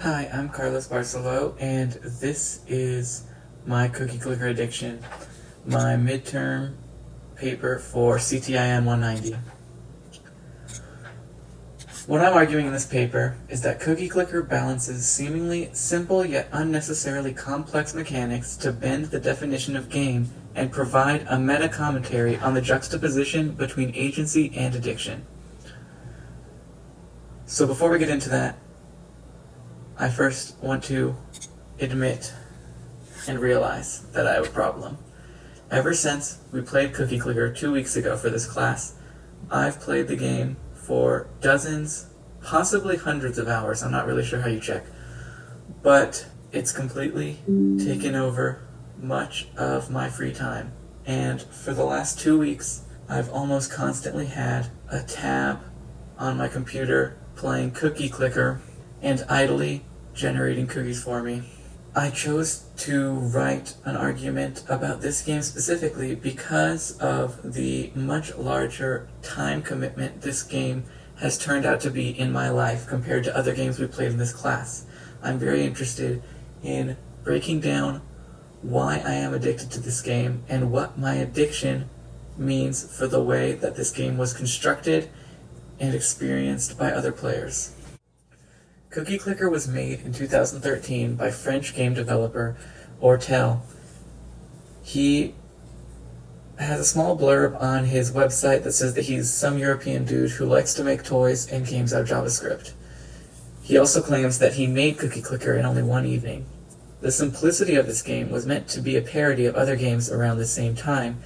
Hi, I'm Carlos Barcelo, and this is my cookie clicker addiction, my midterm paper for CTIN 190. What I'm arguing in this paper is that Cookie Clicker balances seemingly simple yet unnecessarily complex mechanics to bend the definition of game and provide a meta-commentary on the juxtaposition between agency and addiction. So before we get into that, I first want to admit and realize that I have a problem. Ever since we played Cookie Clicker 2 weeks ago for this class, I've played the game for dozens, possibly hundreds of hours. I'm not really sure how you check. But it's completely taken over much of my free time. And for the last 2 weeks, I've almost constantly had a tab on my computer playing Cookie Clicker and idly generating cookies for me. I chose to write an argument about this game specifically because of the much larger time commitment this game has turned out to be in my life compared to other games we played in this class. I'm very interested in breaking down why I am addicted to this game and what my addiction means for the way that this game was constructed and experienced by other players. Cookie Clicker was made in 2013 by French game developer Ortel. He has a small blurb on his website that says that he's some European dude who likes to make toys and games out of JavaScript. He also claims that he made Cookie Clicker in only one evening. The simplicity of this game was meant to be a parody of other games around the same time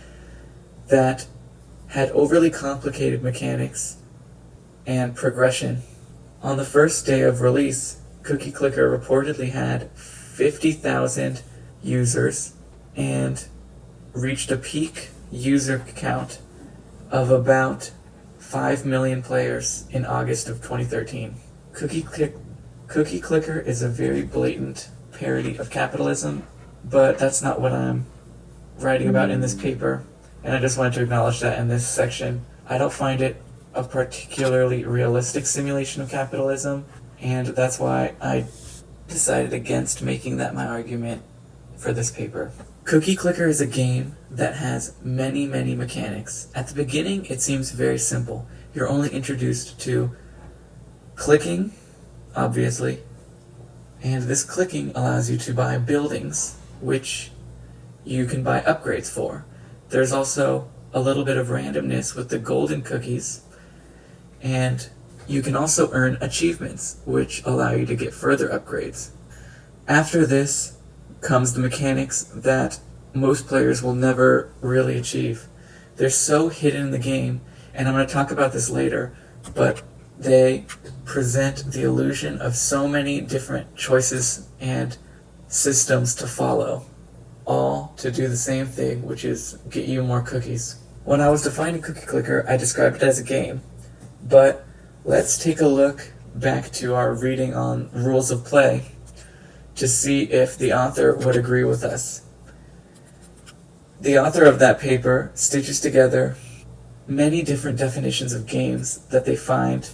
that had overly complicated mechanics and progression. On the first day of release, Cookie Clicker reportedly had 50,000 users and reached a peak user count of about 5 million players in August of 2013. Cookie Clicker is a very blatant parody of capitalism, but that's not what I'm writing about in this paper, and I just wanted to acknowledge that in this section. I don't find it a particularly realistic simulation of capitalism, and that's why I decided against making that my argument for this paper. Cookie Clicker is a game that has many mechanics. At the beginning, it seems very simple. You're only introduced to clicking, obviously, and this clicking allows you to buy buildings, which you can buy upgrades for. There's also a little bit of randomness with the golden cookies, and you can also earn achievements, which allow you to get further upgrades. After this comes the mechanics that most players will never really achieve. They're so hidden in the game, and I'm going to talk about this later, but they present the illusion of so many different choices and systems to follow, all to do the same thing, which is get you more cookies. When I was defining Cookie Clicker, I described it as a game. But let's take a look back to our reading on rules of play to see if the author would agree with us. The author of that paper stitches together many different definitions of games that they find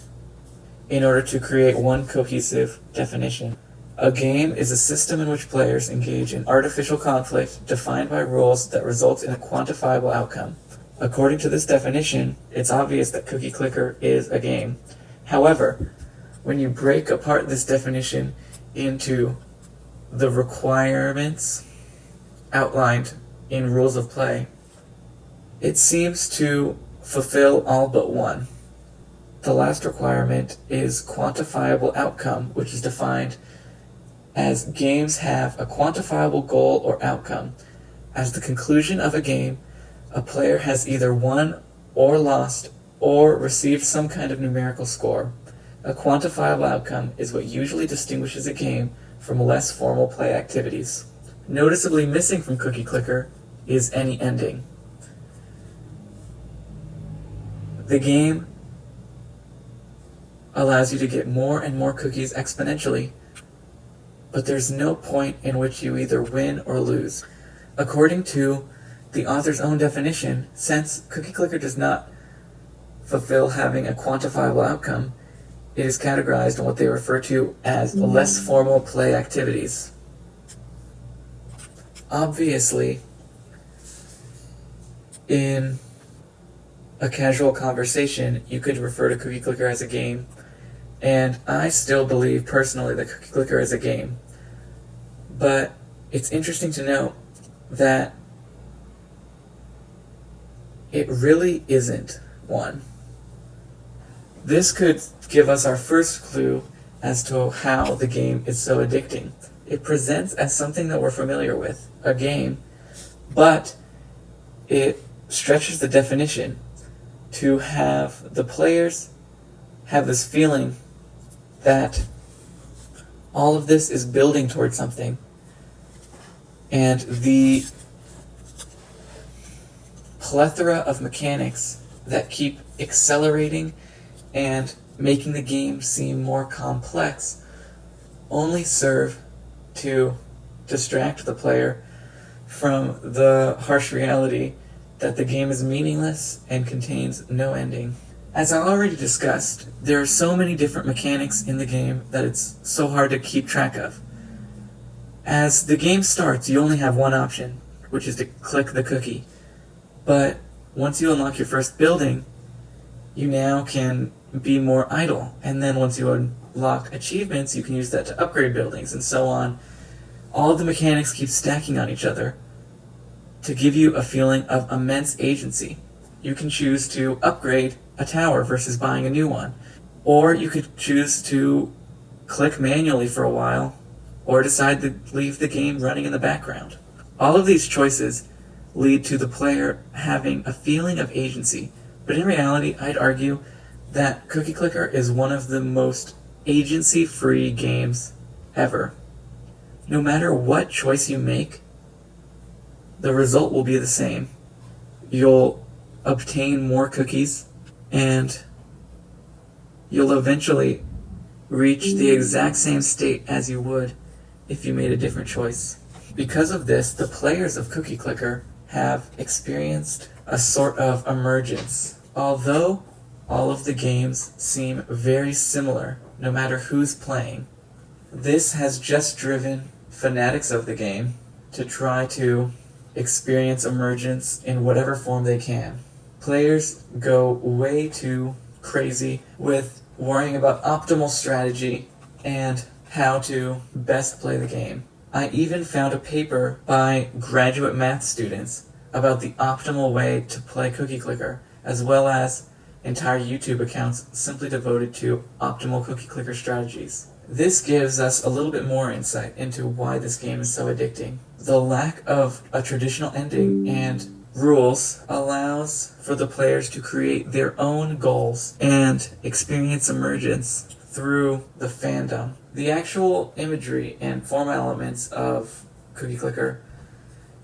in order to create one cohesive definition. A game is a system in which players engage in artificial conflict defined by rules that result in a quantifiable outcome. According to this definition, it's obvious that Cookie Clicker is a game. However, when you break apart this definition into the requirements outlined in rules of play, it seems to fulfill all but one. The last requirement is quantifiable outcome, which is defined as games have a quantifiable goal or outcome. As the conclusion of a game, a player has either won or lost or received some kind of numerical score. A quantifiable outcome is what usually distinguishes a game from less formal play activities. Noticeably missing from Cookie Clicker is any ending. The game allows you to get more and more cookies exponentially, but there's no point in which you either win or lose. According to the author's own definition, since Cookie Clicker does not fulfill having a quantifiable outcome, it is categorized in what they refer to as less formal play activities. Obviously, in a casual conversation, you could refer to Cookie Clicker as a game, and I still believe personally that Cookie Clicker is a game. But it's interesting to note that it really isn't one. This could give us our first clue as to how the game is so addicting. It presents as something that we're familiar with, a game, but it stretches the definition to have the players have this feeling that all of this is building towards something, and the plethora of mechanics that keep accelerating and making the game seem more complex only serve to distract the player from the harsh reality that the game is meaningless and contains no ending. As I already discussed, there are so many different mechanics in the game that it's so hard to keep track of. As the game starts, you only have one option, which is to click the cookie. But once you unlock your first building, you now can be more idle. And then once you unlock achievements, you can use that to upgrade buildings and so on. All of the mechanics keep stacking on each other to give you a feeling of immense agency. You can choose to upgrade a tower versus buying a new one. Or you could choose to click manually for a while, or decide to leave the game running in the background. All of these choices lead to the player having a feeling of agency, but in reality, I'd argue that Cookie Clicker is one of the most agency-free games ever. No matter what choice you make, the result will be the same. You'll obtain more cookies, and you'll eventually reach the exact same state as you would if you made a different choice. Because of this, the players of Cookie Clicker have experienced a sort of emergence. Although all of the games seem very similar, no matter who's playing, this has just driven fanatics of the game to try to experience emergence in whatever form they can. Players go way too crazy with worrying about optimal strategy and how to best play the game. I even found a paper by graduate math students about the optimal way to play Cookie Clicker, as well as entire YouTube accounts simply devoted to optimal Cookie Clicker strategies. This gives us a little bit more insight into why this game is so addicting. The lack of a traditional ending and rules allows for the players to create their own goals and experience emergence through the fandom. The actual imagery and form elements of Cookie Clicker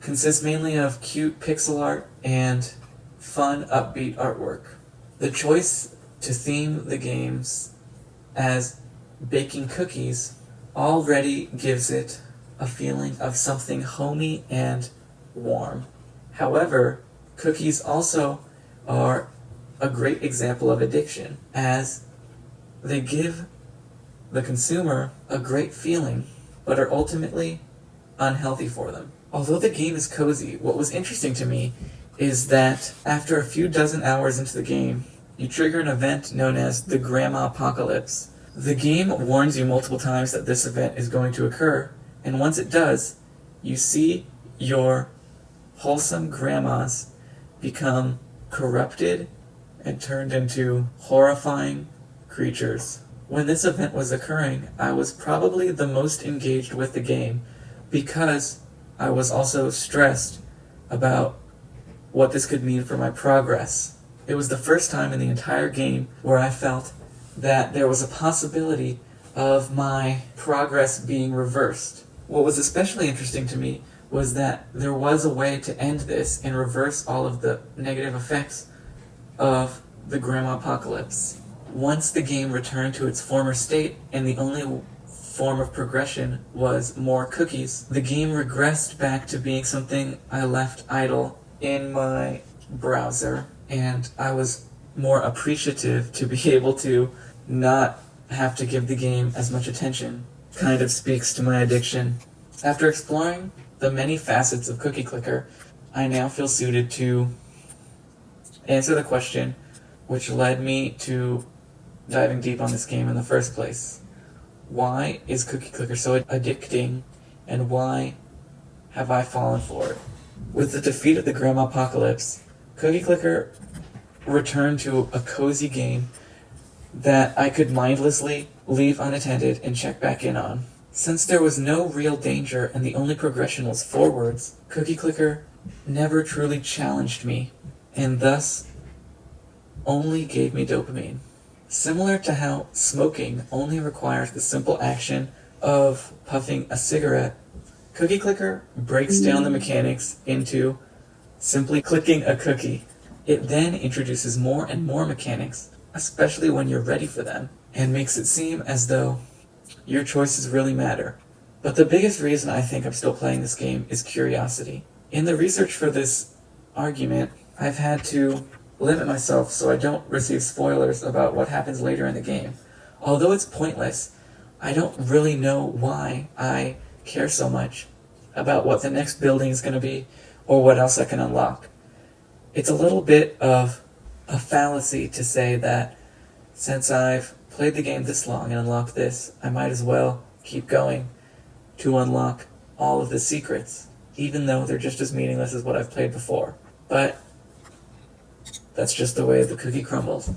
consist mainly of cute pixel art and fun, upbeat artwork. The choice to theme the games as baking cookies already gives it a feeling of something homey and warm. However, cookies also are a great example of addiction, as they give the consumer a great feeling, but are ultimately unhealthy for them. Although the game is cozy, what was interesting to me is that after a few dozen hours into the game, you trigger an event known as the Grandma Apocalypse. The game warns you multiple times that this event is going to occur, and once it does, you see your wholesome grandmas become corrupted and turned into horrifying creatures. When this event was occurring, I was probably the most engaged with the game because I was also stressed about what this could mean for my progress. It was the first time in the entire game where I felt that there was a possibility of my progress being reversed. What was especially interesting to me was that there was a way to end this and reverse all of the negative effects of the Grandma Apocalypse. Once the game returned to its former state and the only form of progression was more cookies, the game regressed back to being something I left idle in my browser, and I was more appreciative to be able to not have to give the game as much attention kind of speaks to my addiction. After exploring the many facets of Cookie Clicker, I now feel suited to answer the question which led me to diving deep on this game in the first place. Why is Cookie Clicker so addicting, and why have I fallen for it? With the defeat of the Grandma Apocalypse, Cookie Clicker returned to a cozy game that I could mindlessly leave unattended and check back in on. Since there was no real danger and the only progression was forwards, Cookie Clicker never truly challenged me, and thus only gave me dopamine. Similar to how smoking only requires the simple action of puffing a cigarette, Cookie Clicker breaks down the mechanics into simply clicking a cookie. It then introduces more and more mechanics, especially when you're ready for them, and makes it seem as though your choices really matter. But the biggest reason I think I'm still playing this game is curiosity. In the research for this argument, I've had to limit myself so I don't receive spoilers about what happens later in the game. Although it's pointless, I don't really know why I care so much about what the next building is going to be or what else I can unlock. It's a little bit of a fallacy to say that since I've played the game this long and unlocked this, I might as well keep going to unlock all of the secrets, even though they're just as meaningless as what I've played before. But that's just the way the cookie crumbles.